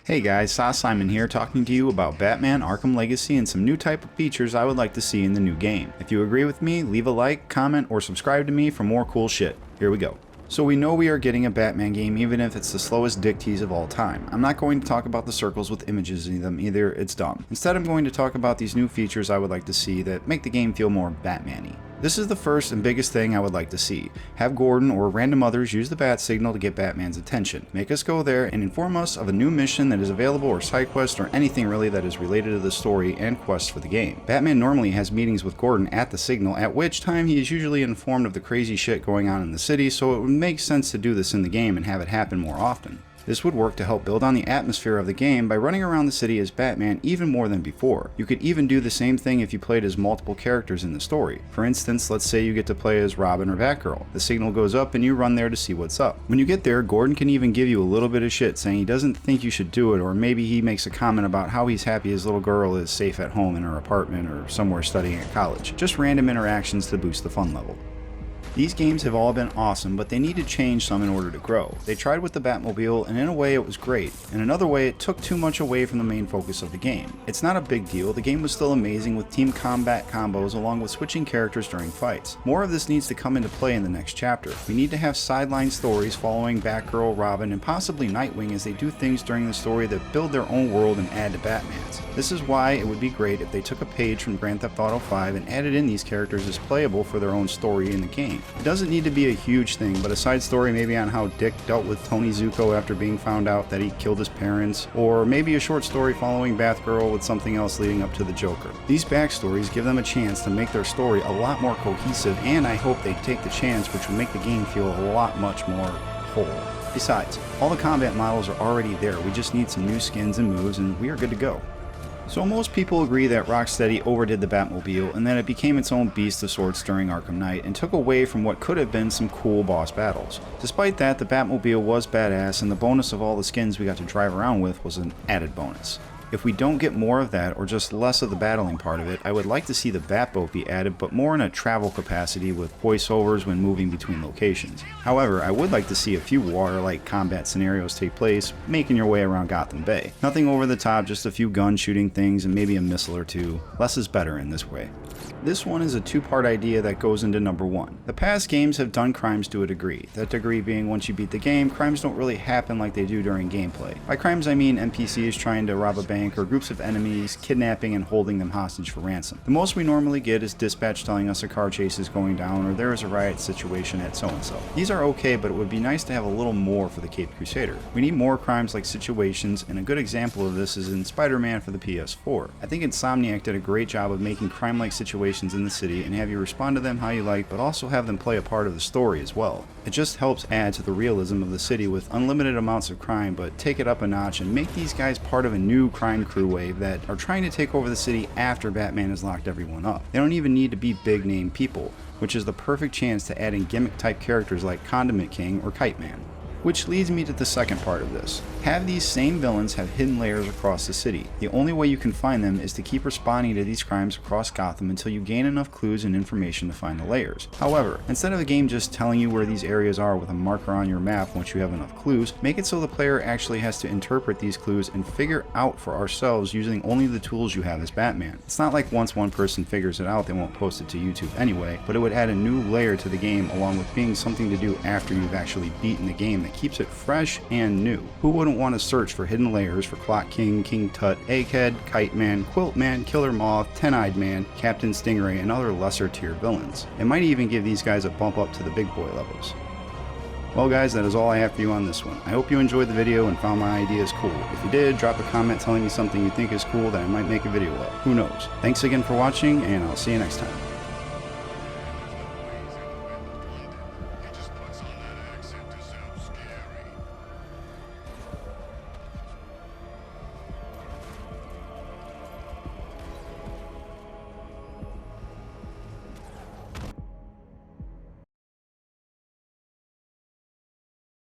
Hey guys, Simon here talking to you about Batman Arkham Legacy and some new type of features I would like to see in the new game. If you agree with me, leave a like, comment, or subscribe to me for more cool shit. Here we go. So we know we are getting a Batman game even if it's the slowest dick tease of all time. I'm not going to talk about the circles with images in them either, it's dumb. Instead I'm going to talk about these new features I would like to see that make the game feel more Batman-y. This is the first and biggest thing I would like to see. Have Gordon or random others use the bat signal to get Batman's attention. Make us go there and inform us of a new mission that is available or side quest or anything really that is related to the story and quest for the game. Batman normally has meetings with Gordon at the signal, at which time he is usually informed of the crazy shit going on in the city, so it would make sense to do this in the game and have it happen more often. This would work to help build on the atmosphere of the game by running around the city as Batman even more than before. You could even do the same thing if you played as multiple characters in the story. For instance, let's say you get to play as Robin or Batgirl. The signal goes up and you run there to see what's up. When you get there, Gordon can even give you a little bit of shit saying he doesn't think you should do it, or maybe he makes a comment about how he's happy his little girl is safe at home in her apartment or somewhere studying at college. Just random interactions to boost the fun level. These games have all been awesome, but they need to change some in order to grow. They tried with the Batmobile, and in a way it was great. In another way, it took too much away from the main focus of the game. It's not a big deal, the game was still amazing with team combat combos along with switching characters during fights. More of this needs to come into play in the next chapter. We need to have sideline stories following Batgirl, Robin, and possibly Nightwing as they do things during the story that build their own world and add to Batman's. This is why it would be great if they took a page from Grand Theft Auto 5 and added in these characters as playable for their own story in the game. It doesn't need to be a huge thing, but a side story maybe on how Dick dealt with Tony Zuko after being found out that he killed his parents, or maybe a short story following Batgirl with something else leading up to the Joker. These backstories give them a chance to make their story a lot more cohesive, and I hope they take the chance, which will make the game feel a lot much more whole. Besides, all the combat models are already there, we just need some new skins and moves and we are good to go. So most people agree that Rocksteady overdid the Batmobile and that it became its own beast of sorts during Arkham Knight and took away from what could have been some cool boss battles. Despite that, the Batmobile was badass and the bonus of all the skins we got to drive around with was an added bonus. If we don't get more of that, or just less of the battling part of it, I would like to see the Batboat be added, but more in a travel capacity with voiceovers when moving between locations. However, I would like to see a few water-like combat scenarios take place, making your way around Gotham Bay. Nothing over the top, just a few gun shooting things and maybe a missile or two. Less is better in this way. This one is a two-part idea that goes into number one. The past games have done crimes to a degree. That degree being once you beat the game, crimes don't really happen like they do during gameplay. By crimes I mean NPCs trying to rob a bank or groups of enemies kidnapping and holding them hostage for ransom. The most we normally get is dispatch telling us a car chase is going down or there is a riot situation at so-and-so. These are okay, but it would be nice to have a little more for the Caped Crusader. We need more crimes-like situations, and a good example of this is in Spider-Man for the PS4. I think Insomniac did a great job of making crime-like situations in the city and have you respond to them how you like, but also have them play a part of the story as well. It just helps add to the realism of the city with unlimited amounts of crime, but take it up a notch and make these guys part of a new crime crew wave that are trying to take over the city after Batman has locked everyone up. They don't even need to be big name people, which is the perfect chance to add in gimmick type characters like Condiment King or Kite Man. Which leads me to the second part of this. Have these same villains have hidden layers across the city. The only way you can find them is to keep responding to these crimes across Gotham until you gain enough clues and information to find the layers. However, instead of the game just telling you where these areas are with a marker on your map once you have enough clues, make it so the player actually has to interpret these clues and figure out for ourselves using only the tools you have as Batman. It's not like once one person figures it out they won't post it to YouTube anyway, but it would add a new layer to the game along with being something to do after you've actually beaten the game that keeps it fresh and new. Who wouldn't want to search for hidden layers for Clock King, King Tut, Egghead, Kite Man, Quilt Man, Killer Moth, Ten-Eyed Man, Captain Stingray, and other lesser tier villains? It might even give these guys a bump up to the big boy levels. Well guys, that is all I have for you on this one. I hope you enjoyed the video and found my ideas cool. If you did, drop a comment telling me something you think is cool that I might make a video of. Who knows? Thanks again for watching, and I'll see you next time.